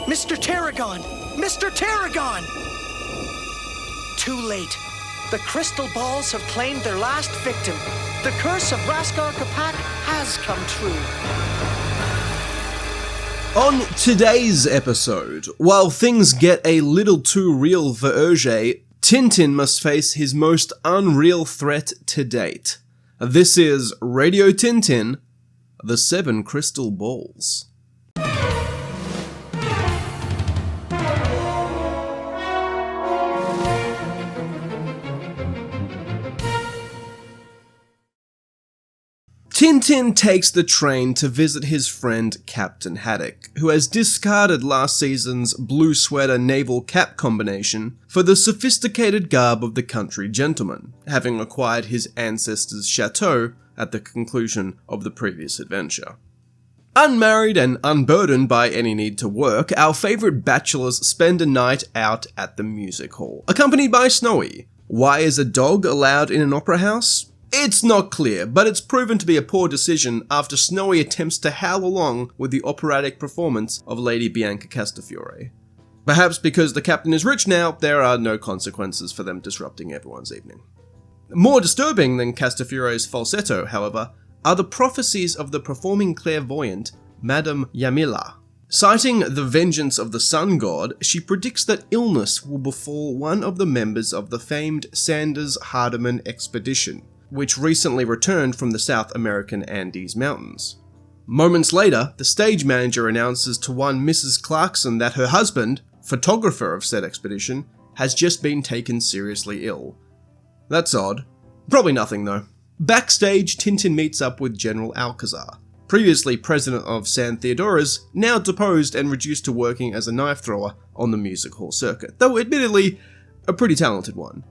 Mr. Tarragon! Mr. Tarragon! Too late. The crystal balls have claimed their last victim. The curse of Rascar-Capac has come true. On today's episode, while things get a little too real for Roger, Tintin must face his most unreal threat to date. This is Radio Tintin, The 7 Crystal Balls. Tintin takes the train to visit his friend Captain Haddock, who has discarded last season's blue sweater naval cap combination for the sophisticated garb of the country gentleman, having acquired his ancestors' chateau at the conclusion of the previous adventure. Unmarried and unburdened by any need to work, our favourite bachelors spend a night out at the music hall, accompanied by Snowy. Why is a dog allowed in an opera house? It's not clear, but it's proven to be a poor decision after Snowy attempts to howl along with the operatic performance of Lady Bianca Castafiore. Perhaps because the captain is rich now, there are no consequences for them disrupting everyone's evening. More disturbing than Castafiore's falsetto, however, are the prophecies of the performing clairvoyant, Madame Yamila. Citing the vengeance of the sun god, she predicts that illness will befall one of the members of the famed Sanders-Hardiman expedition, which recently returned from the South American Andes Mountains. Moments later, the stage manager announces to one Mrs. Clarkson that her husband, photographer of said expedition, has just been taken seriously ill. That's odd. Probably nothing though. Backstage, Tintin meets up with General Alcazaaarrr, previously president of San Theodora's, now deposed and reduced to working as a knife thrower on the music hall circuit, though admittedly a pretty talented one.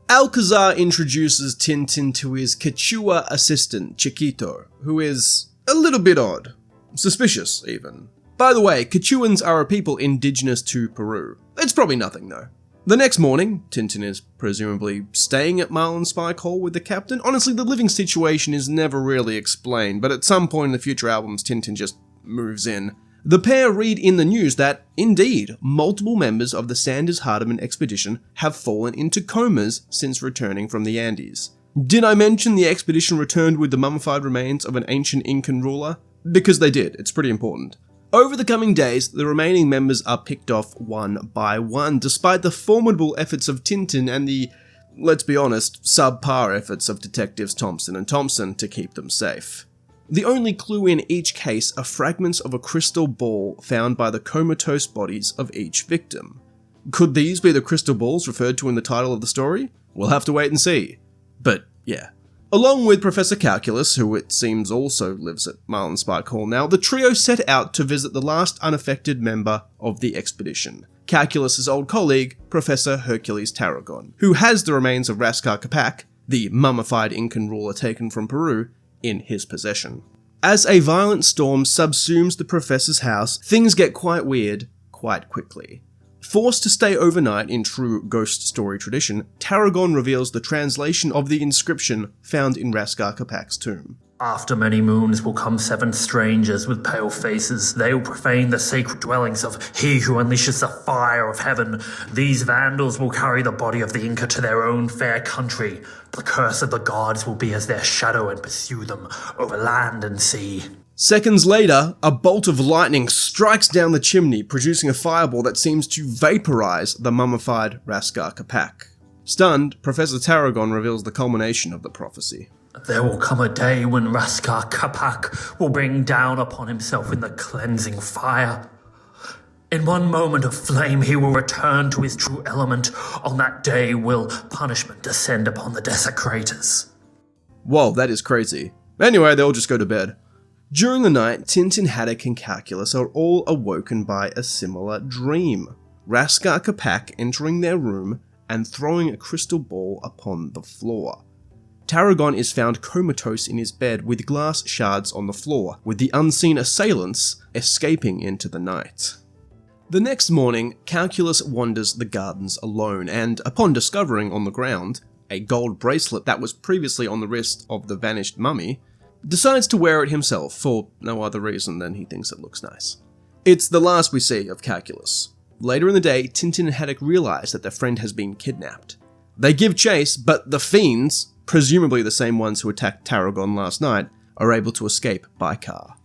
Alcazaaarrr introduces Tintin to his Quechua assistant, Chiquito, who is a little bit odd. Suspicious, even. By the way, Quechuans are a people indigenous to Peru. It's probably nothing, though. The next morning, Tintin is presumably staying at Marlinspike Hall with the captain. Honestly, the living situation is never really explained, but at some point in the future albums, Tintin just moves in. The pair read in the news that, indeed, multiple members of the Sanders-Hardiman expedition have fallen into comas since returning from the Andes. Did I mention the expedition returned with the mummified remains of an ancient Incan ruler? Because they did, it's pretty important. Over the coming days, the remaining members are picked off one by one, despite the formidable efforts of Tintin and the, let's be honest, subpar efforts of Detectives Thompson and Thompson to keep them safe. The only clue in each case are fragments of a crystal ball found by the comatose bodies of each victim. Could these be the crystal balls referred to in the title of the story? We'll have to wait and see. But, yeah. Along with Professor Calculus, who it seems also lives at Marlinspike Hall now, the trio set out to visit the last unaffected member of the expedition, Calculus's old colleague, Professor Hercules Tarragon, who has the remains of Rascar-Capac, the mummified Incan ruler taken from Peru, in his possession. As a violent storm subsumes the professor's house, things get quite weird quite quickly. Forced to stay overnight in true ghost story tradition, Tarragon reveals the translation of the inscription found in Rascar-Capac's tomb. After many moons will come 7 strangers with pale faces. They will profane the sacred dwellings of he who unleashes the fire of heaven. These vandals will carry the body of the Inca to their own fair country. The curse of the gods will be as their shadow and pursue them over land and sea. Seconds later, a bolt of lightning strikes down the chimney, producing a fireball that seems to vaporize the mummified Rascar-Capac. Stunned, Professor Tarragon reveals the culmination of the prophecy. There will come a day when Rascar-Capac will bring down upon himself in the cleansing fire. In one moment of flame he will return to his true element. On that day will punishment descend upon the desecrators. Whoa, that is crazy. Anyway, they'll just go to bed. During the night, Tintin, Haddock and Calculus are all awoken by a similar dream. Rascar-Capac entering their room and throwing a crystal ball upon the floor. Tarragon is found comatose in his bed with glass shards on the floor, with the unseen assailants escaping into the night. The next morning, Calculus wanders the gardens alone and, upon discovering on the ground a gold bracelet that was previously on the wrist of the vanished mummy, decides to wear it himself for no other reason than he thinks it looks nice. It's the last we see of Calculus. Later in the day, Tintin and Haddock realize that their friend has been kidnapped. They give chase, but the fiends, presumably the same ones who attacked Tarragon last night, are able to escape by car.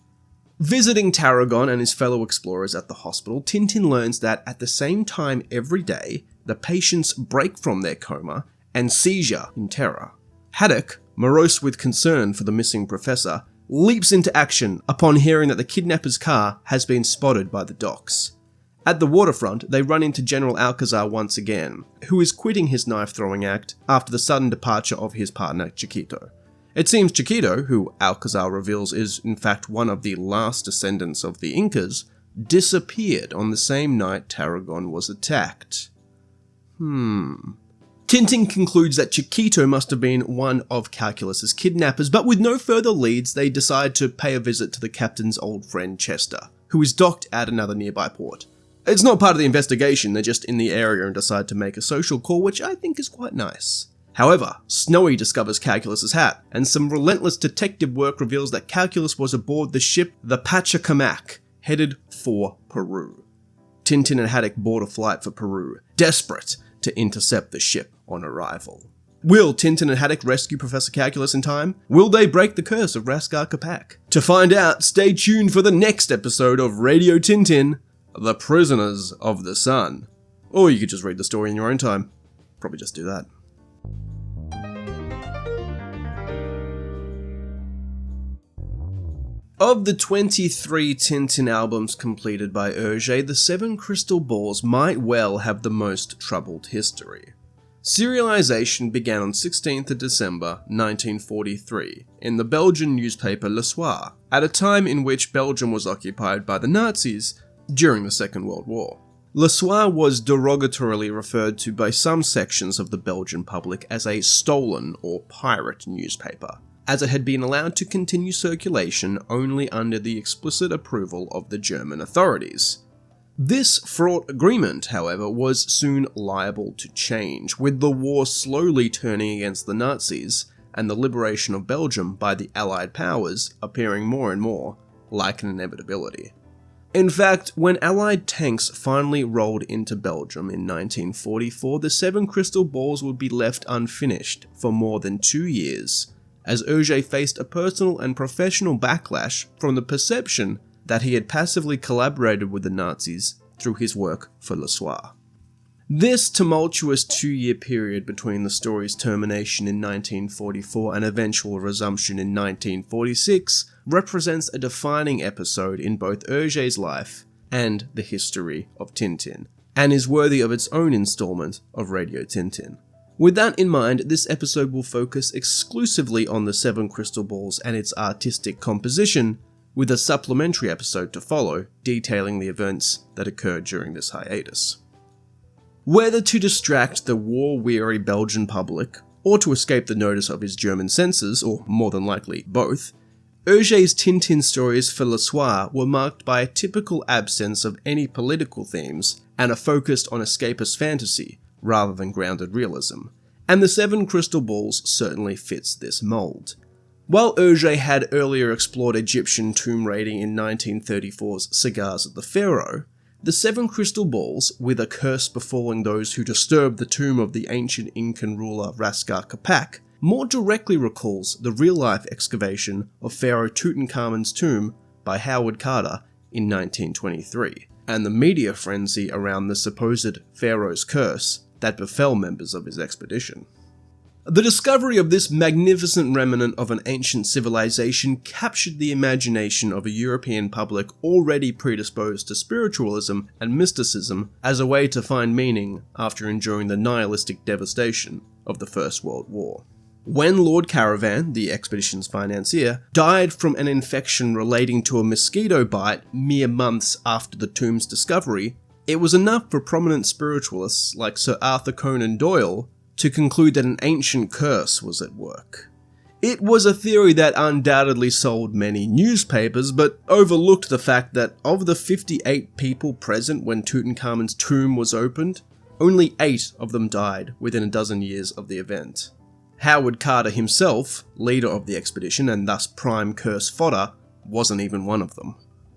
Visiting Tarragon and his fellow explorers at the hospital, Tintin learns that at the same time every day, the patients break from their coma and seizure in terror. Haddock, morose with concern for the missing professor, leaps into action upon hearing that the kidnapper's car has been spotted by the docks. At the waterfront, they run into General Alcazaaarrr once again, who is quitting his knife-throwing act after the sudden departure of his partner Chiquito. It seems Chiquito, who Alcazaaarrr reveals is in fact one of the last descendants of the Incas, disappeared on the same night Tarragon was attacked. Tintin concludes that Chiquito must have been one of Calculus's kidnappers, but with no further leads, they decide to pay a visit to the captain's old friend Chester, who is docked at another nearby port. It's not part of the investigation, they're just in the area and decide to make a social call, which I think is quite nice. However, Snowy discovers Calculus's hat, and some relentless detective work reveals that Calculus was aboard the ship the Pachacamac, headed for Peru. Tintin and Haddock board a flight for Peru, desperate to intercept the ship on arrival. Will Tintin and Haddock rescue Professor Calculus in time? Will they break the curse of Raskar Kapak? To find out, stay tuned for the next episode of Radio Tintin, The Prisoners of the Sun. Or you could just read the story in your own time. Probably just do that. Of the 23 Tintin albums completed by Auger, the 7 Crystal Balls might well have the most troubled history. Serialization began on 16th of December 1943 in the Belgian newspaper Le Soir, at a time in which Belgium was occupied by the Nazis during the Second World War. Le Soir was derogatorily referred to by some sections of the Belgian public as a stolen or pirate newspaper, as it had been allowed to continue circulation only under the explicit approval of the German authorities. This fraught agreement, however, was soon liable to change, with the war slowly turning against the Nazis and the liberation of Belgium by the Allied powers appearing more and more like an inevitability. In fact, when Allied tanks finally rolled into Belgium in 1944, the 7 Crystal Balls would be left unfinished for more than 2 years, as Auger faced a personal and professional backlash from the perception that he had passively collaborated with the Nazis through his work for Le Soir. This tumultuous 2-year period between the story's termination in 1944 and eventual resumption in 1946 represents a defining episode in both Auger's life and the history of Tintin, and is worthy of its own installment of Radio Tintin. With that in mind, this episode will focus exclusively on the 7 Crystal Balls and its artistic composition, with a supplementary episode to follow detailing the events that occurred during this hiatus. Whether to distract the war-weary Belgian public, or to escape the notice of his German censors, or more than likely both, Auger's Tintin stories for Le Soir were marked by a typical absence of any political themes and a focus on escapist fantasy rather than grounded realism, and the 7 Crystal Balls certainly fits this mold. While Auger had earlier explored Egyptian tomb raiding in 1934's Cigars of the Pharaoh, the 7 Crystal Balls, with a curse befalling those who disturb the tomb of the ancient Incan ruler Raskar Kapak, more directly recalls the real-life excavation of Pharaoh Tutankhamun's tomb by Howard Carter in 1923, and the media frenzy around the supposed Pharaoh's curse that befell members of his expedition. The discovery of this magnificent remnant of an ancient civilization captured the imagination of a European public already predisposed to spiritualism and mysticism as a way to find meaning after enduring the nihilistic devastation of the First World War. When Lord Caravan, the expedition's financier, died from an infection relating to a mosquito bite mere months after the tomb's discovery, it was enough for prominent spiritualists like Sir Arthur Conan Doyle to conclude that an ancient curse was at work. It was a theory that undoubtedly sold many newspapers, but overlooked the fact that of the 58 people present when Tutankhamun's tomb was opened, only 8 of them died within a dozen years of the event. Howard Carter himself, leader of the expedition and thus prime curse fodder, wasn't even one of them.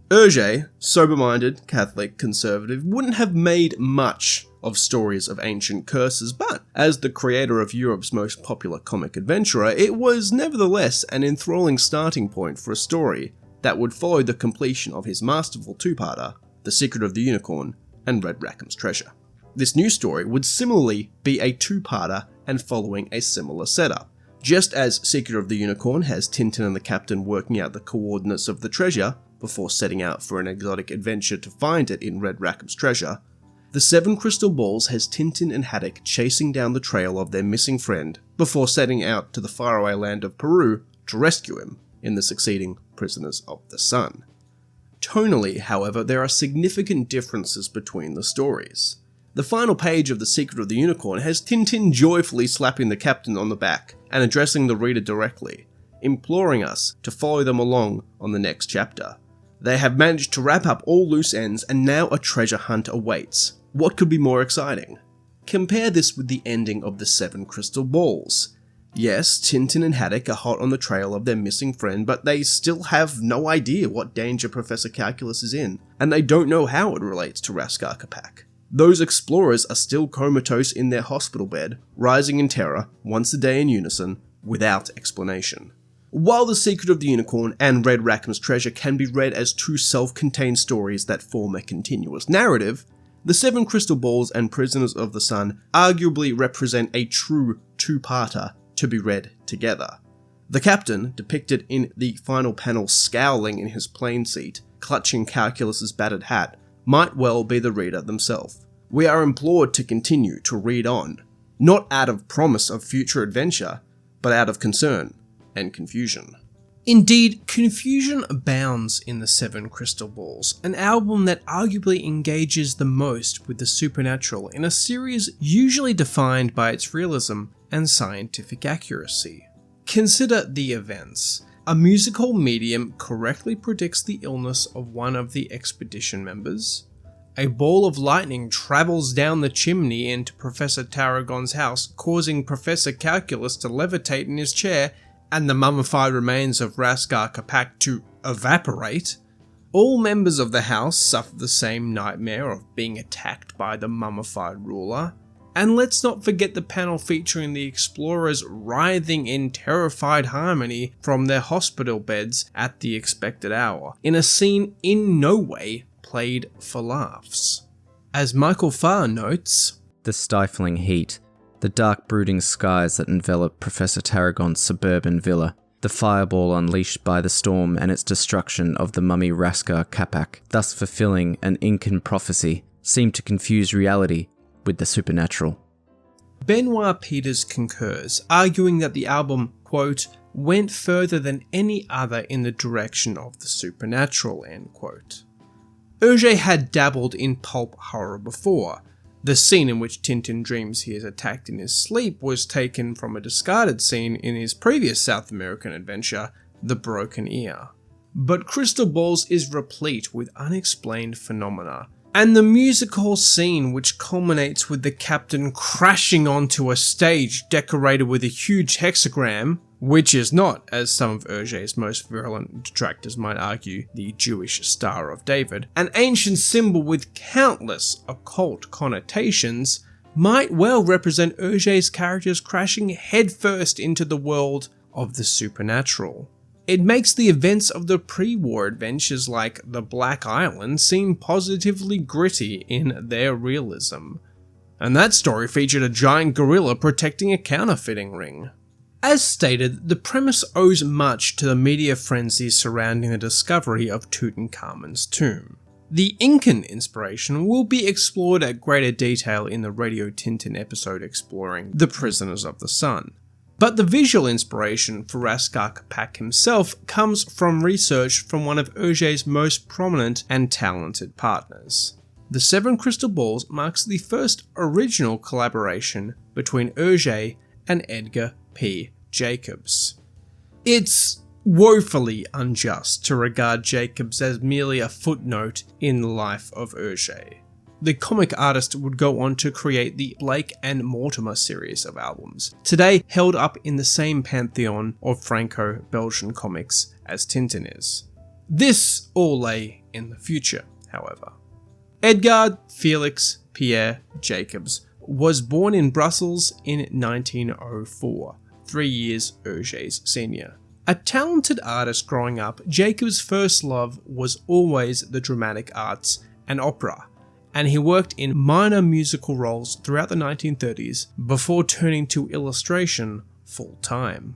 Hergé, sober-minded, Catholic, conservative, wouldn't have made much of stories of ancient curses, but as the creator of Europe's most popular comic adventurer, it was nevertheless an enthralling starting point for a story that would follow the completion of his masterful two-parter, The Secret of the Unicorn and Red Rackham's Treasure. This new story would similarly be a two-parter and following a similar setup. Just as Secret of the Unicorn has Tintin and the Captain working out the coordinates of the treasure before setting out for an exotic adventure to find it in Red Rackham's Treasure, the Seven Crystal Balls has Tintin and Haddock chasing down the trail of their missing friend before setting out to the faraway land of Peru to rescue him in the succeeding Prisoners of the Sun. Tonally, however, there are significant differences between the stories. The final page of The Secret of the Unicorn has Tintin joyfully slapping the captain on the back and addressing the reader directly, imploring us to follow them along on the next chapter. They have managed to wrap up all loose ends and now a treasure hunt awaits. What could be more exciting? Compare this with the ending of The Seven Crystal Balls. Yes, Tintin and Haddock are hot on the trail of their missing friend, but they still have no idea what danger Professor Calculus is in, and they don't know how it relates to Raskar Kapak. Those explorers are still comatose in their hospital bed, rising in terror, once a day in unison, without explanation. While The Secret of the Unicorn and Red Rackham's Treasure can be read as two self-contained stories that form a continuous narrative, The Seven Crystal Balls and Prisoners of the Sun arguably represent a true two-parter to be read together. The captain, depicted in the final panel scowling in his plane seat, clutching Calculus's battered hat, might well be the reader themselves. We are implored to continue to read on, not out of promise of future adventure, but out of concern and confusion. Indeed, confusion abounds in The Seven Crystal Balls, an album that arguably engages the most with the supernatural in a series usually defined by its realism and scientific accuracy. Consider the events. A musical medium correctly predicts the illness of one of the expedition members. A ball of lightning travels down the chimney into Professor Tarragon's house, causing Professor Calculus to levitate in his chair and the mummified remains of Raskar Kapak to evaporate. All members of the house suffer the same nightmare of being attacked by the mummified ruler. And let's not forget the panel featuring the explorers writhing in terrified harmony from their hospital beds at the expected hour, in a scene in no way played for laughs. As Michael Farr notes, the stifling heat, the dark brooding skies that envelop Professor Tarragon's suburban villa, the fireball unleashed by the storm and its destruction of the mummy Raskar Kapak, thus fulfilling an Incan prophecy, seem to confuse reality with the supernatural. Benoit Peters concurs, arguing that the album, quote, went further than any other in the direction of the supernatural, end quote. Hergé had dabbled in pulp horror before. The scene in which Tintin dreams he is attacked in his sleep was taken from a discarded scene in his previous South American adventure, The Broken Ear. But Crystal Balls is replete with unexplained phenomena, and the musical scene which culminates with the captain crashing onto a stage decorated with a huge hexagram, which is not, as some of Hergé's most virulent detractors might argue, the Jewish Star of David, an ancient symbol with countless occult connotations, might well represent Hergé's characters crashing headfirst into the world of the supernatural. It makes the events of the pre-war adventures like the Black Island seem positively gritty in their realism. And that story featured a giant gorilla protecting a counterfeiting ring. As stated, the premise owes much to the media frenzy surrounding the discovery of Tutankhamun's tomb. The Incan inspiration will be explored at greater detail in the Radio Tintin episode exploring the Prisoners of the Sun. But the visual inspiration for Raskar Kapak himself comes from research from one of Hergé's most prominent and talented partners. The Seven Crystal Balls marks the first original collaboration between Hergé and Edgar P. Jacobs. It's woefully unjust to regard Jacobs as merely a footnote in the life of Hergé. The comic artist would go on to create the Blake and Mortimer series of albums, today held up in the same pantheon of Franco-Belgian comics as Tintin is. This all lay in the future, however. Edgard Felix Pierre Jacobs was born in Brussels in 1904, 3 years Hergé's senior. A talented artist growing up, Jacobs' first love was always the dramatic arts and opera, and he worked in minor musical roles throughout the 1930s before turning to illustration full-time.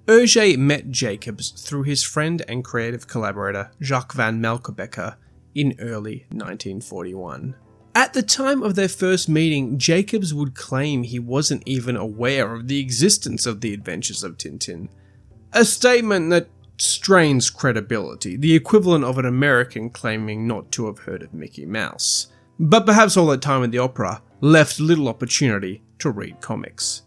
Hergé met Jacobs through his friend and creative collaborator Jacques van Malkebecker in early 1941. At the time of their first meeting, Jacobs would claim he wasn't even aware of the existence of the adventures of Tintin, a statement that strains credibility, the equivalent of an American claiming not to have heard of Mickey Mouse. But perhaps all that time at the opera left little opportunity to read comics.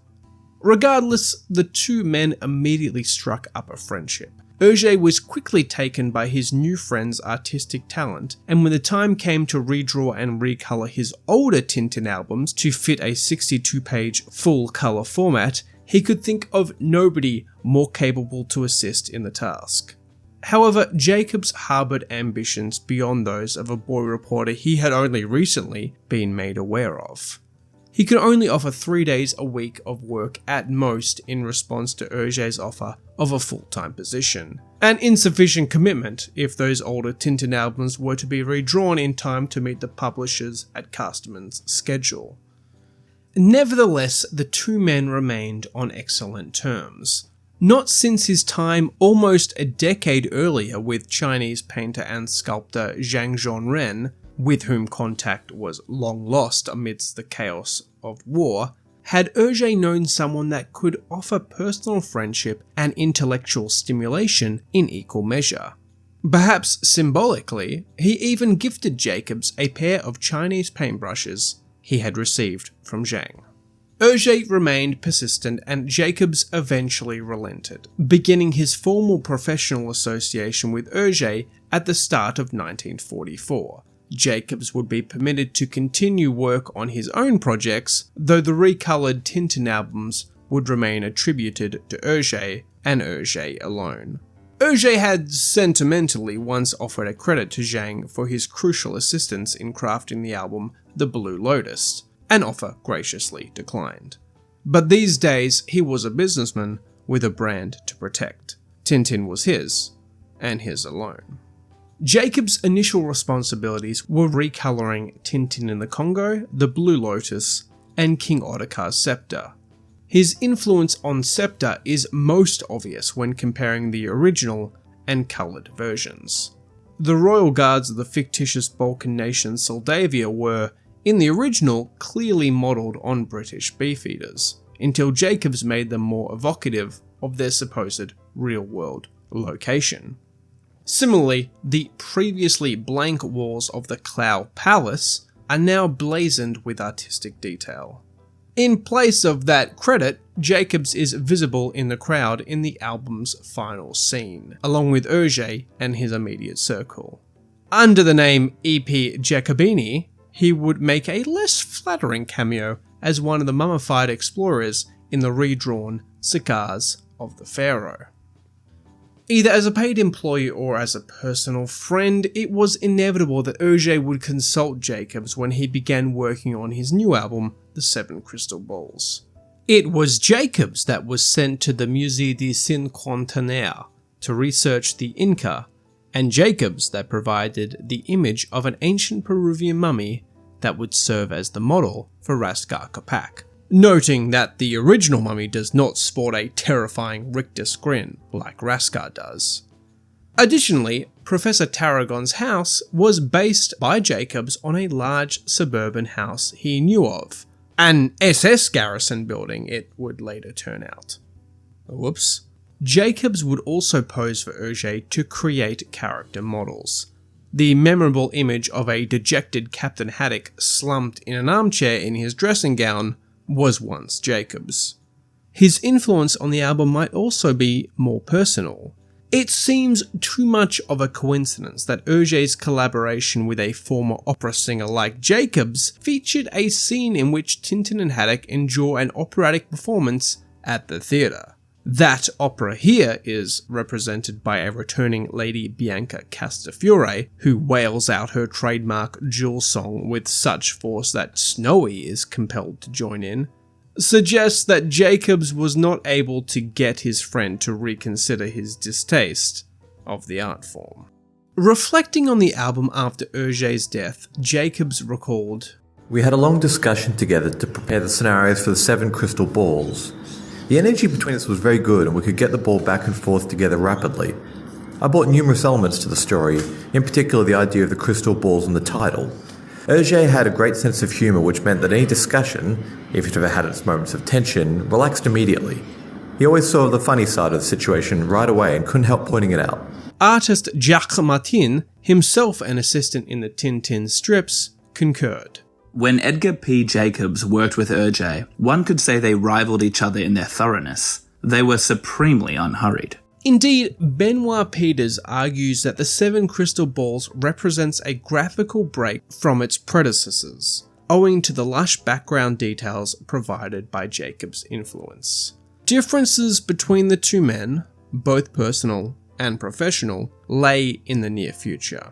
Regardless, the two men immediately struck up a friendship. Hergé was quickly taken by his new friend's artistic talent, and when the time came to redraw and recolor his older Tintin albums to fit a 62-page full-color format, he could think of nobody more capable to assist in the task. However, Jacobs harbored ambitions beyond those of a boy reporter he had only recently been made aware of. He could only offer 3 days a week of work at most in response to Hergé's offer of a full-time position, an insufficient commitment if those older Tintin albums were to be redrawn in time to meet the publishers at Casterman's schedule. Nevertheless, the two men remained on excellent terms. Not since his time almost a decade earlier with Chinese painter and sculptor Zhang Zhonren, with whom contact was long lost amidst the chaos of war, had Hergé known someone that could offer personal friendship and intellectual stimulation in equal measure. Perhaps symbolically, he even gifted Jacobs a pair of Chinese paintbrushes he had received from Zhang. Hergé remained persistent and Jacobs eventually relented, beginning his formal professional association with Hergé at the start of 1944. Jacobs would be permitted to continue work on his own projects, though the recolored Tintin albums would remain attributed to Hergé and Hergé alone. Hergé had sentimentally once offered a credit to Zhang for his crucial assistance in crafting the album The Blue Lotus, an offer graciously declined. But these days he was a businessman with a brand to protect. Tintin was his, and his alone. Jacobs' initial responsibilities were recoloring Tintin in the Congo, The Blue Lotus, and King Ottokar's Scepter. His influence on Scepter is most obvious when comparing the original and coloured versions. The royal guards of the fictitious Balkan nation Moldavia were, in the original, clearly modelled on British beefeaters, until Jacobs made them more evocative of their supposed real-world location. Similarly, the previously blank walls of the Clow Palace are now blazoned with artistic detail. In place of that credit, Jacobs is visible in the crowd in the album's final scene, along with Hergé and his immediate circle. Under the name E.P. Jacobini, he would make a less flattering cameo as one of the mummified explorers in the redrawn Cigars of the Pharaoh. Either as a paid employee or as a personal friend, it was inevitable that Hergé would consult Jacobs when he began working on his new album, The Seven Crystal Balls. It was Jacobs that was sent to the Musée du Cinquantenaire to research the Inca, and Jacobs that provided the image of an ancient Peruvian mummy that would serve as the model for Raskar Kapak, noting that the original mummy does not sport a terrifying rictus grin like Raskar does. Additionally, Professor Tarragon's house was based by Jacobs on a large suburban house he knew of, an SS garrison building it would later turn out. Whoops. Jacobs would also pose for Hergé to create character models. The memorable image of a dejected Captain Haddock slumped in an armchair in his dressing gown was once Jacobs. His influence on the album might also be more personal. It seems too much of a coincidence that Hergé's collaboration with a former opera singer like Jacobs featured a scene in which Tintin and Haddock endure an operatic performance at the theatre. That opera here is represented by a returning Lady Bianca Castafiore, who wails out her trademark Jewel song with such force that Snowy is compelled to join in, suggests that Jacobs was not able to get his friend to reconsider his distaste of the art form. Reflecting on the album after Hergé's death, Jacobs recalled, "We had a long discussion together to prepare the scenarios for the 7 crystal balls. The energy between us was very good and we could get the ball back and forth together rapidly. I brought numerous elements to the story, in particular the idea of the crystal balls and the title. Hergé had a great sense of humour which meant that any discussion, if it ever had its moments of tension, relaxed immediately. He always saw the funny side of the situation right away and couldn't help pointing it out." Artist Jacques Martin, himself an assistant in the Tintin strips, concurred. When Edgar P. Jacobs worked with Hergé, one could say they rivaled each other in their thoroughness. They were supremely unhurried. Indeed, Benoit Peters argues that the 7 crystal balls represents a graphical break from its predecessors, owing to the lush background details provided by Jacobs' influence. Differences between the two men, both personal and professional, lay in the near future.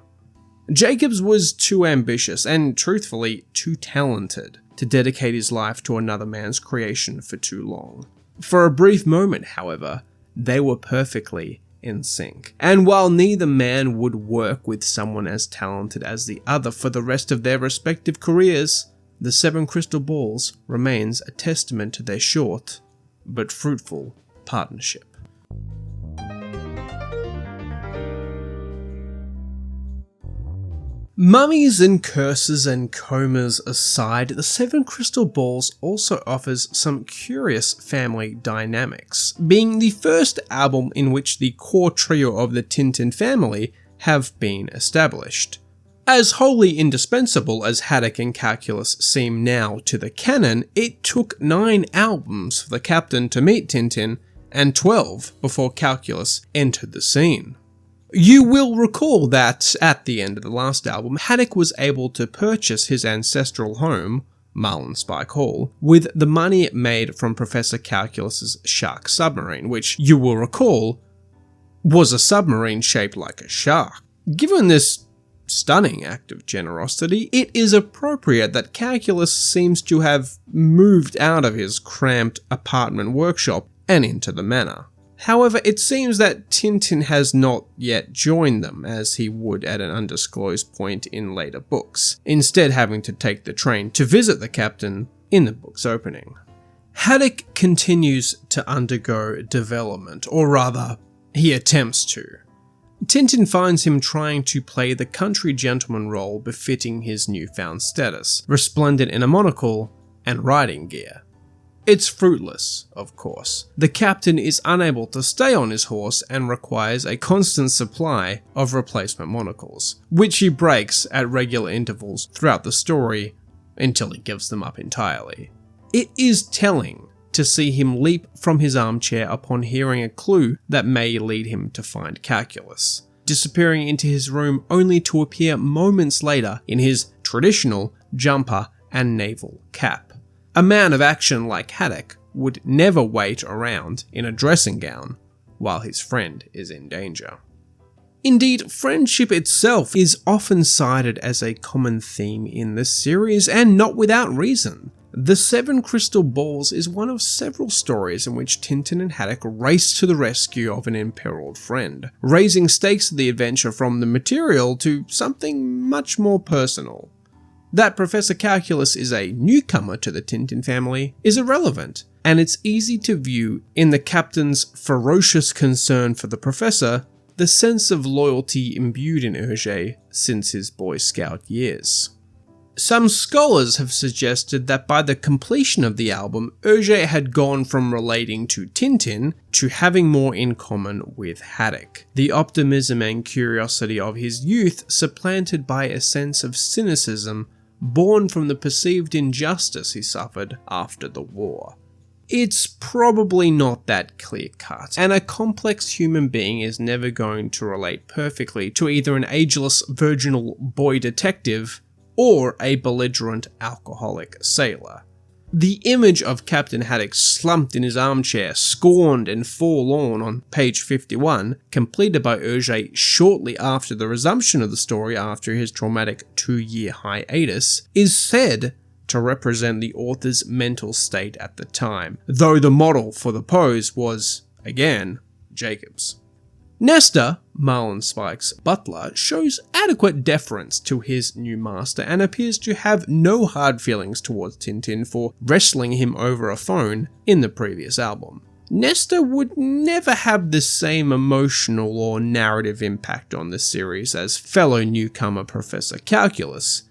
Jacobs was too ambitious and, truthfully, too talented to dedicate his life to another man's creation for too long. For a brief moment, however, they were perfectly in sync. And while neither man would work with someone as talented as the other for the rest of their respective careers, the 7 crystal balls remains a testament to their short but fruitful partnership. Mummies and curses and comas aside, the 7 crystal balls also offers some curious family dynamics, being the first album in which the core trio of the Tintin family have been established. As wholly indispensable as Haddock and Calculus seem now to the canon, it took 9 albums for the Captain to meet Tintin, and 12 before Calculus entered the scene. You will recall that, at the end of the last album, Haddock was able to purchase his ancestral home, Marlinspike Hall, with the money it made from Professor Calculus's shark submarine, which, you will recall, was a submarine shaped like a shark. Given this stunning act of generosity, it is appropriate that Calculus seems to have moved out of his cramped apartment workshop and into the manor. However, it seems that Tintin has not yet joined them, as he would at an undisclosed point in later books, instead having to take the train to visit the Captain in the book's opening. Haddock continues to undergo development, or rather, he attempts to. Tintin finds him trying to play the country gentleman role befitting his newfound status, resplendent in a monocle and riding gear. It's fruitless, of course. The Captain is unable to stay on his horse and requires a constant supply of replacement monocles, which he breaks at regular intervals throughout the story until he gives them up entirely. It is telling to see him leap from his armchair upon hearing a clue that may lead him to find Calculus, disappearing into his room only to appear moments later in his traditional jumper and naval cap. A man of action like Haddock would never wait around in a dressing gown while his friend is in danger. Indeed, friendship itself is often cited as a common theme in this series, and not without reason. The 7 Crystal Balls is one of several stories in which Tintin and Haddock race to the rescue of an imperiled friend, raising stakes of the adventure from the material to something much more personal. That Professor Calculus is a newcomer to the Tintin family is irrelevant, and it's easy to view in the Captain's ferocious concern for the Professor the sense of loyalty imbued in Hergé since his Boy Scout years. Some scholars have suggested that by the completion of the album, Hergé had gone from relating to Tintin to having more in common with Haddock, the optimism and curiosity of his youth supplanted by a sense of cynicism born from the perceived injustice he suffered after the war. It's probably not that clear-cut, and a complex human being is never going to relate perfectly to either an ageless virginal boy detective or a belligerent alcoholic sailor. The image of Captain Haddock slumped in his armchair, scorned and forlorn on page 51, completed by Auger shortly after the resumption of the story after his traumatic 2-year hiatus, is said to represent the author's mental state at the time, though the model for the pose was, again, Jacobs. Nestor, Marlinspike's butler, shows adequate deference to his new master and appears to have no hard feelings towards Tintin for wrestling him over a phone in the previous album. Nestor would never have the same emotional or narrative impact on the series as fellow newcomer Professor Calculus,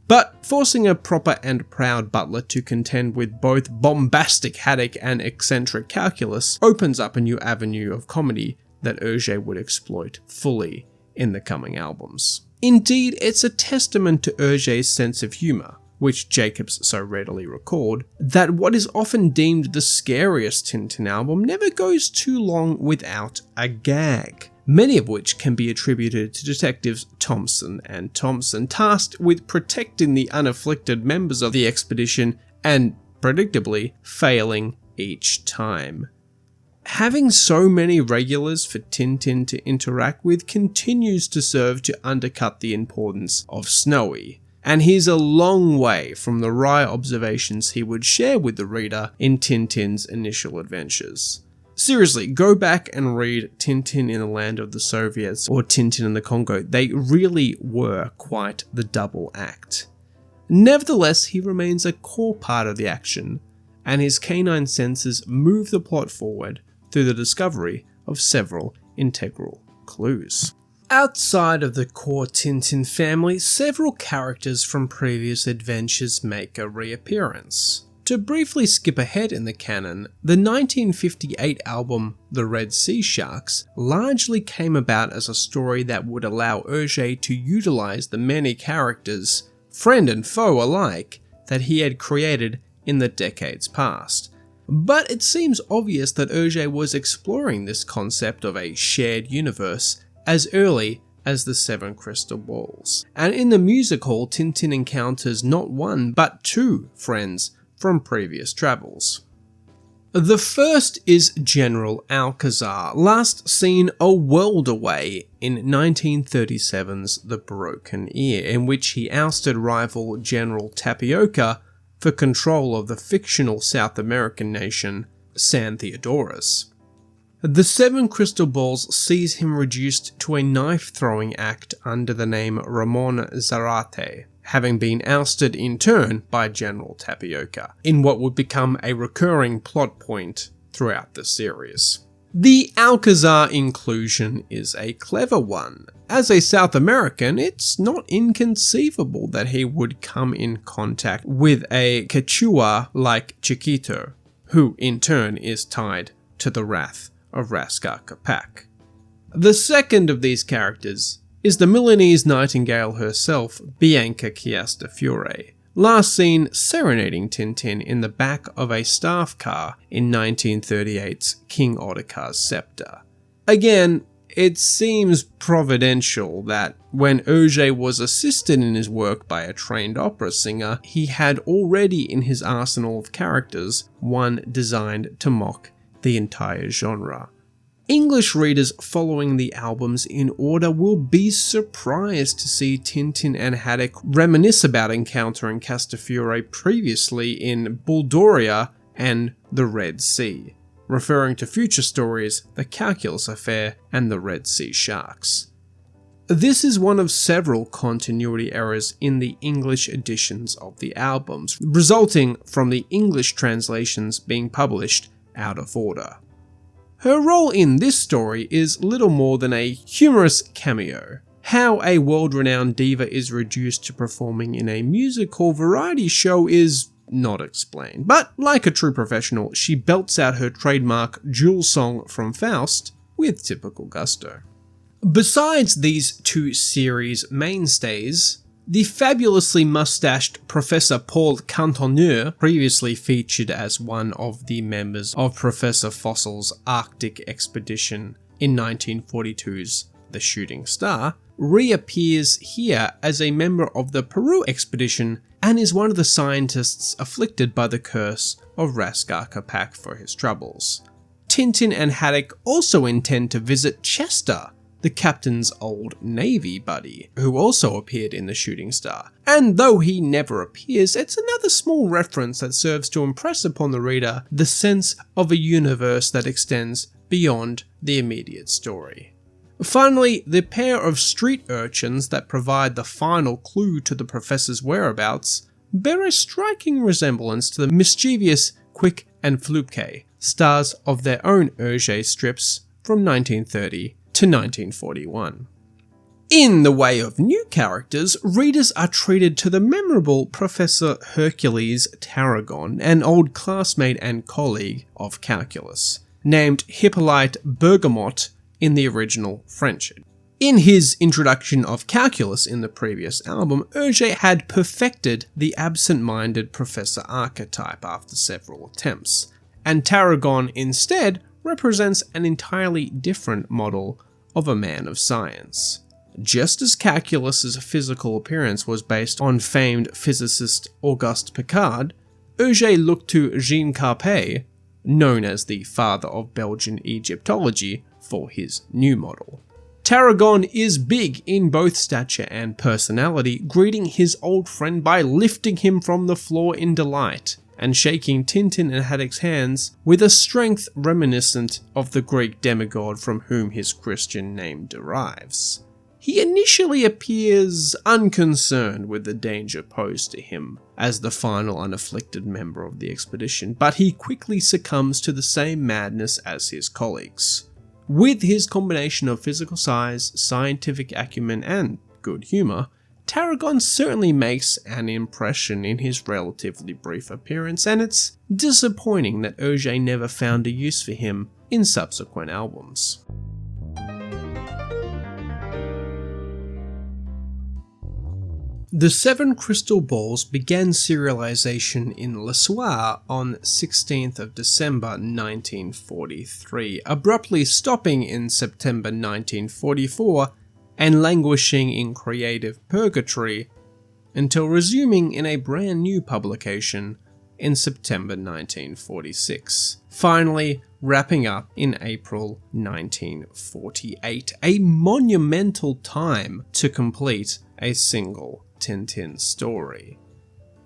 but forcing a proper and proud butler to contend with both bombastic Haddock and eccentric Calculus opens up a new avenue of comedy that Auger would exploit fully in the coming albums. Indeed, it's a testament to Auger's sense of humour, which Jacobs so readily recalled, that what is often deemed the scariest Tintin album never goes too long without a gag, many of which can be attributed to detectives Thompson and Thompson, tasked with protecting the unafflicted members of the expedition and, predictably, failing each time. Having so many regulars for Tintin to interact with continues to serve to undercut the importance of Snowy, and he's a long way from the wry observations he would share with the reader in Tintin's initial adventures. Seriously, go back and read Tintin in the Land of the Soviets or Tintin in the Congo. They really were quite the double act. Nevertheless, he remains a core part of the action, and his canine senses move the plot forward through the discovery of several integral clues. Outside of the core Tintin family, several characters from previous adventures make a reappearance. To briefly skip ahead in the canon, the 1958 album The Red Sea Sharks largely came about as a story that would allow Auger to utilize the many characters, friend and foe alike, that he had created in the decades past. But it seems obvious that Auger was exploring this concept of a shared universe as early as the 7 Crystal Balls. And in the music hall, Tintin encounters not one, but 2 friends from previous travels. The first is General Alcazaaarrr, last seen a world away in 1937's The Broken Ear, in which he ousted rival General Tapioca for control of the fictional South American nation San Theodorus. The 7 Crystal Balls sees him reduced to a knife-throwing act under the name Ramon Zarate, having been ousted in turn by General Tapioca, in what would become a recurring plot point throughout the series. The Alcazaaarrr inclusion is a clever one. As a South American, it's not inconceivable that he would come in contact with a Quechua like Chiquito, who in turn is tied to the wrath of Raskar Capac. The second of these characters is the Milanese nightingale herself, Bianca Chiastafiore, last seen serenading Tintin in the back of a staff car in 1938's King Ottokar's Scepter. Again, it seems providential that when Auger was assisted in his work by a trained opera singer, he had already in his arsenal of characters one designed to mock the entire genre. English readers following the albums in order will be surprised to see Tintin and Haddock reminisce about encountering Castafiore previously in Buldoria and the Red Sea, referring to future stories, the Calculus Affair and the Red Sea Sharks. This is one of several continuity errors in the English editions of the albums, resulting from the English translations being published out of order. Her role in this story is little more than a humorous cameo. How a world-renowned diva is reduced to performing in a musical variety show is not explained, but like a true professional, she belts out her trademark Jewel song from Faust with typical gusto. Besides these 2 series mainstays, the fabulously mustached Professor Paul Cantonneur, previously featured as one of the members of Professor Fossil's Arctic expedition in 1942's The Shooting Star, reappears here as a member of the Peru expedition and is one of the scientists afflicted by the curse of Raskar-Kapak for his troubles. Tintin and Haddock also intend to visit Chester, the captain's old Navy buddy, who also appeared in The Shooting Star. And though he never appears, it's another small reference that serves to impress upon the reader the sense of a universe that extends beyond the immediate story. Finally, the pair of street urchins that provide the final clue to the professor's whereabouts bear a striking resemblance to the mischievous Quick and Flupke, stars of their own Auger strips from 1930 to 1941. In the way of new characters, readers are treated to the memorable Professor Hercules Tarragon, an old classmate and colleague of calculus, named Hippolyte Bergamot in the original French. In his introduction of calculus in the previous album, Auger had perfected the absent-minded professor archetype after several attempts, and Tarragon instead represents an entirely different model of a man of science. Just as calculus's physical appearance was based on famed physicist Auguste Piccard, Auger looked to Jean Carpé, known as the father of Belgian Egyptology, for his new model. Tarragon is big in both stature and personality, greeting his old friend by lifting him from the floor in delight, and shaking Tintin and Haddock's hands with a strength reminiscent of the Greek demigod from whom his Christian name derives. He initially appears unconcerned with the danger posed to him as the final unafflicted member of the expedition, but he quickly succumbs to the same madness as his colleagues. With his combination of physical size, scientific acumen, and good humour, Tarragon certainly makes an impression in his relatively brief appearance, and it's disappointing that Auger never found a use for him in subsequent albums. The Seven Crystal Balls began serialization in Le Soir on 16th of December 1943, abruptly stopping in September 1944 and languishing in creative purgatory until resuming in a brand new publication in September 1946, finally wrapping up in April 1948, a monumental time to complete a single Tintin story.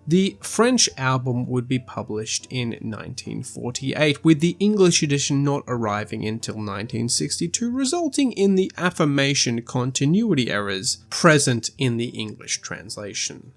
The French album would be published in 1948, with the English edition not arriving until 1962, resulting in the aforementioned continuity errors present in the English translation.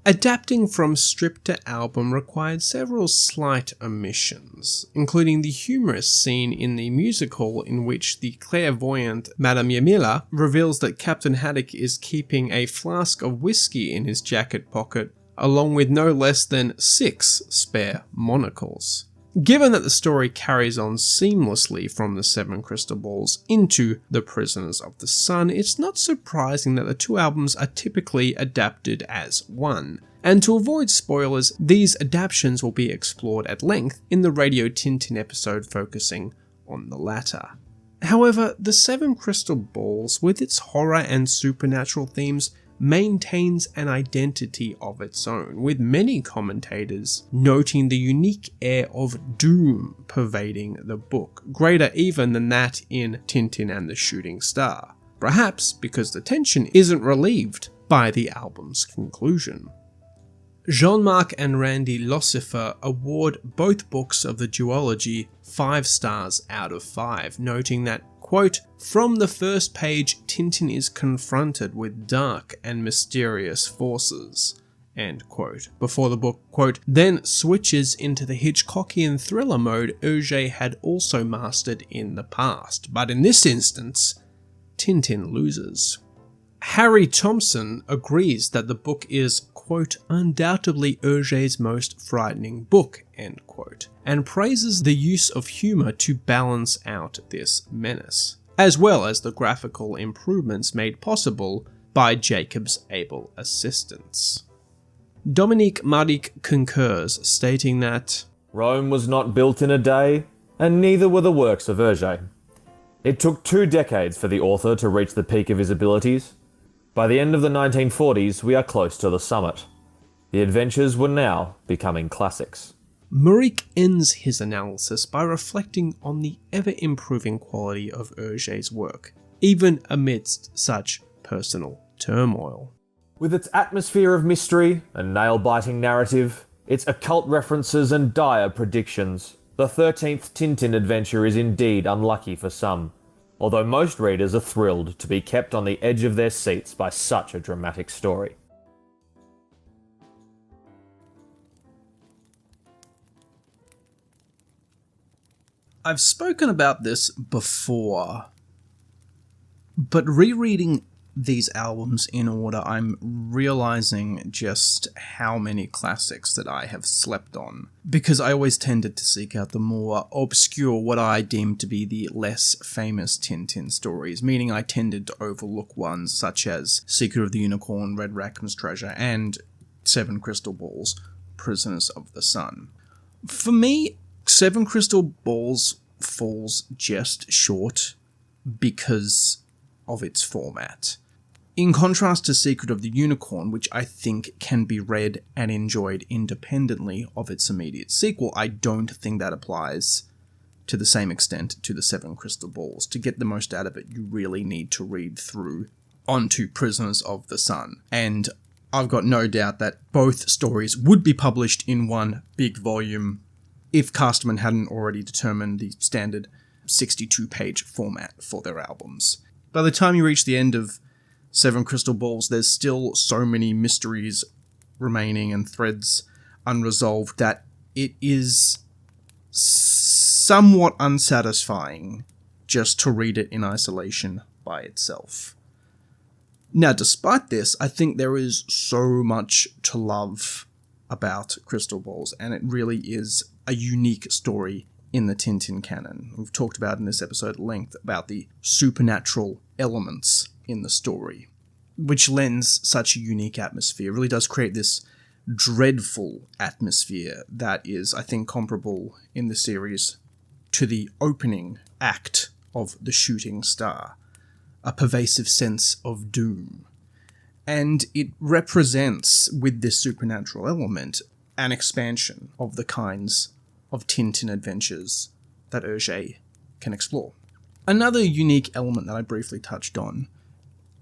Adapting from strip to album required several slight omissions, including the humorous scene in the music hall in which the clairvoyant Madame Yamila reveals that Captain Haddock is keeping a flask of whiskey in his jacket pocket, along with no less than 6 spare monocles. Given that the story carries on seamlessly from the Seven Crystal Balls into The Prisoners of the Sun, it's not surprising that the two albums are typically adapted as one. And to avoid spoilers, these adaptations will be explored at length in the Radio Tintin episode focusing on the latter. However, The Seven Crystal Balls, with its horror and supernatural themes, maintains an identity of its own, with many commentators noting the unique air of doom pervading the book, greater even than that in Tintin and the Shooting Star, perhaps because the tension isn't relieved by the album's conclusion. Jean-Marc and Randy Lossifer award both books of the duology 5 stars out of 5, noting that, quote, "From the first page, Tintin is confronted with dark and mysterious forces," end quote, before the book, quote, "then switches into the Hitchcockian thriller mode Auger had also mastered in the past, but in this instance, Tintin loses." Harry Thompson agrees that the book is, quote, "undoubtedly Auger's most frightening book," end quote, and praises the use of humour to balance out this menace, as well as the graphical improvements made possible by Jacob's able assistance. Dominique Maric concurs, stating that Rome was not built in a day, and neither were the works of Auger. It took 2 decades for the author to reach the peak of his abilities. By the end of the 1940s, we are close to the summit. The adventures were now becoming classics. Murik ends his analysis by reflecting on the ever-improving quality of Hergé's work, even amidst such personal turmoil. With its atmosphere of mystery and nail-biting narrative, its occult references and dire predictions, the 13th Tintin adventure is indeed unlucky for some, although most readers are thrilled to be kept on the edge of their seats by such a dramatic story. I've spoken about this before, but rereading these albums in order, I'm realizing just how many classics that I have slept on, because I always tended to seek out the more obscure, what I deemed to be the less famous Tintin stories, meaning I tended to overlook ones such as Secret of the Unicorn, Red Rackham's Treasure, and Seven Crystal Balls, Prisoners of the Sun. For me, Seven Crystal Balls falls just short because of its format. In contrast to Secret of the Unicorn, which I think can be read and enjoyed independently of its immediate sequel, I don't think that applies to the same extent to the Seven Crystal Balls. To get the most out of it, you really need to read through onto Prisoners of the Sun. And I've got no doubt that both stories would be published in one big volume if Casterman hadn't already determined the standard 62-page format for their albums. By the time you reach the end of Seven Crystal Balls, there's still so many mysteries remaining and threads unresolved that it is somewhat unsatisfying just to read it in isolation by itself. Now, despite this, I think there is so much to love about Crystal Balls, and it really is a unique story in the Tintin canon. We've talked about in this episode at length about the supernatural elements in the story, which lends such a unique atmosphere. It really does create this dreadful atmosphere that is, I think, comparable in the series to the opening act of The Shooting Star, a pervasive sense of doom. And it represents, with this supernatural element, an expansion of the kinds of Tintin adventures that Hergé can explore. Another unique element that I briefly touched on,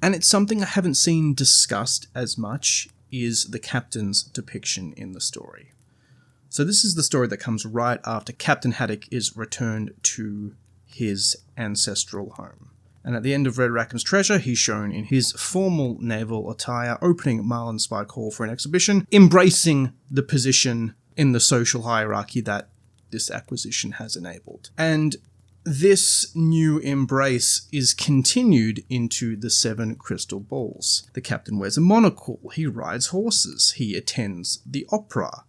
and it's something I haven't seen discussed as much, is the captain's depiction in the story. So this is the story that comes right after Captain Haddock is returned to his ancestral home. And at the end of Red Rackham's Treasure, he's shown in his formal naval attire, opening Marlinspike Hall for an exhibition, embracing the position in the social hierarchy that this acquisition has enabled. And this new embrace is continued into the Seven Crystal Balls. The captain wears a monocle, he rides horses, he attends the opera.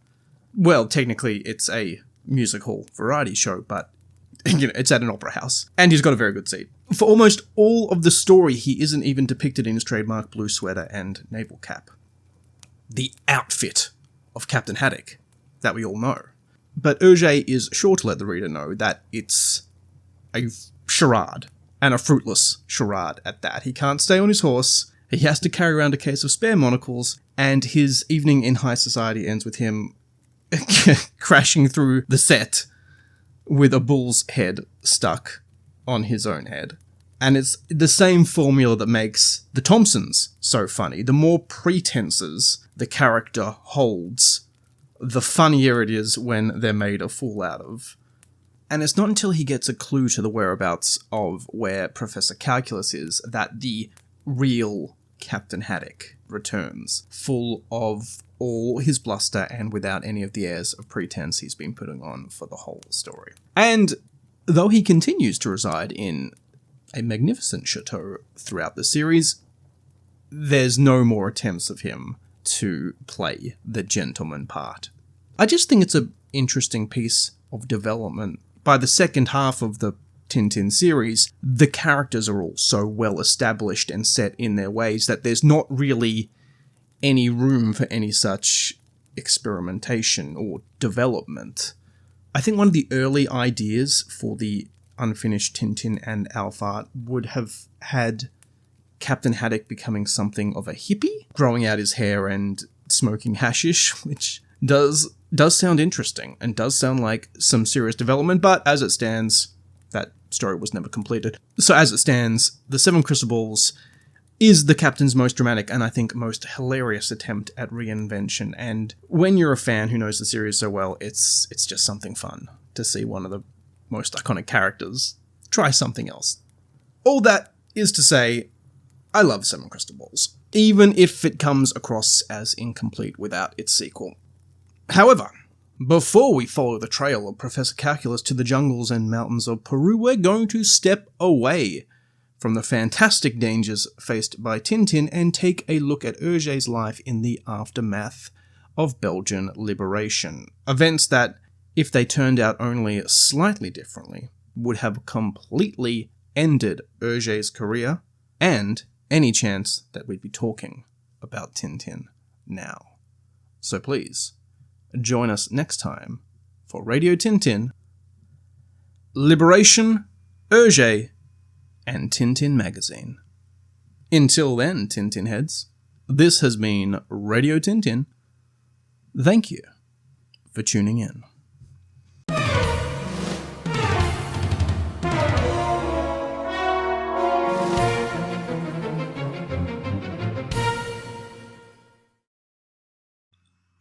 Well, technically it's a music hall variety show, but it's at an opera house. And he's got a very good seat. For almost all of the story, he isn't even depicted in his trademark blue sweater and naval cap. The outfit of Captain Haddock that we all know. But Hergé is sure to let the reader know that it's a charade, and a fruitless charade at that. He can't stay on his horse, he has to carry around a case of spare monocles, and his evening in high society ends with him crashing through the set with a bull's head stuck on his own head. And it's the same formula that makes the Thompsons so funny. The more pretenses the character holds, the funnier it is when they're made a fool out of. And it's not until he gets a clue to the whereabouts of where Professor Calculus is that the real Captain Haddock returns, full of all his bluster and without any of the airs of pretense he's been putting on for the whole story. And though he continues to reside in a magnificent chateau throughout the series, there's no more attempts of him to play the gentleman part. I just think it's an interesting piece of development. By the second half of the Tintin series, the characters are all so well established and set in their ways that there's not really any room for any such experimentation or development. I think one of the early ideas for the unfinished Tintin and Alpha would have had Captain Haddock becoming something of a hippie, growing out his hair and smoking hashish, which does sound interesting and does sound like some serious development, but as it stands, that story was never completed. So as it stands, the Seven Crystal Balls is the Captain's most dramatic and I think most hilarious attempt at reinvention, and when you're a fan who knows the series so well, it's just something fun to see one of the most iconic characters try something else. All that is to say, I love Seven Crystal Balls, even if it comes across as incomplete without its sequel. However, before we follow the trail of Professor Calculus to the jungles and mountains of Peru, we're going to step away from the fantastic dangers faced by Tintin and take a look at Hergé's life in the aftermath of Belgian liberation. Events that, if they turned out only slightly differently, would have completely ended Hergé's career and any chance that we'd be talking about Tintin now. So please, join us next time for Radio Tintin, Liberation, Hergé, and Tintin Magazine. Until then, Tintin heads, this has been Radio Tintin. Thank you for tuning in.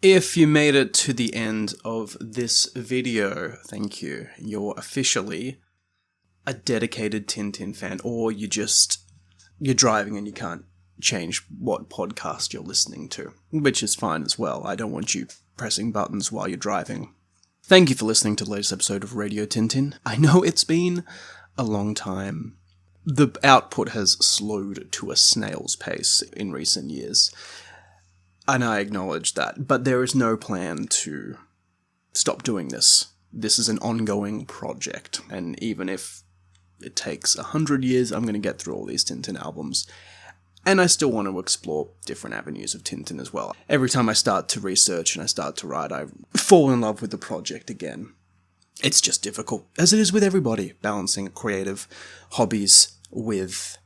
If you made it to the end of this video, thank you. You're officially a dedicated Tintin fan, or you're driving and you can't change what podcast you're listening to, which is fine as well. I don't want you pressing buttons while you're driving. Thank you for listening to the latest episode of Radio Tintin. I know it's been a long time. The output has slowed to a snail's pace in recent years, and I acknowledge that, but there is no plan to stop doing this. This is an ongoing project, and even if it takes 100 years, I'm going to get through all these Tintin albums. And I still want to explore different avenues of Tintin as well. Every time I start to research and I start to write, I fall in love with the project again. It's just difficult, as it is with everybody, balancing creative hobbies with,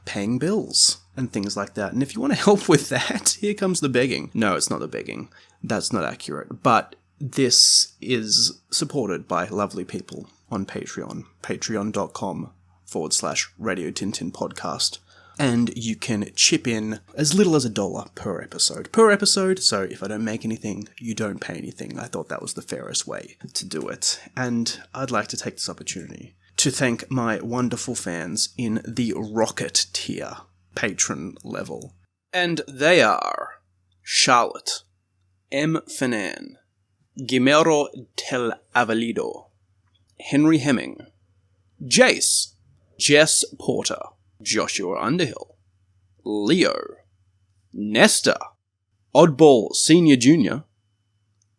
paying bills and things like that. And if you want to help with that, here comes the begging. No, it's not the begging. That's not accurate. But this is supported by lovely people on Patreon, patreon.com/Radio Tintin podcast. And you can chip in as little as $1 per episode. So if I don't make anything, you don't pay anything. I thought that was the fairest way to do it. And I'd like to take this opportunity to thank my wonderful fans in the Rocket tier patron level. And they are Charlotte, M. Finan, Guillmero del Aveledo, Henry Hemming, Jase, Jess Porter, Joshua Underhill, Leo, Nestor, OddballSrJr,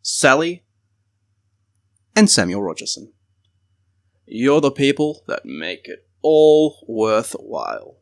Sally, and Samuel Rogerson. You're the people that make it all worthwhile.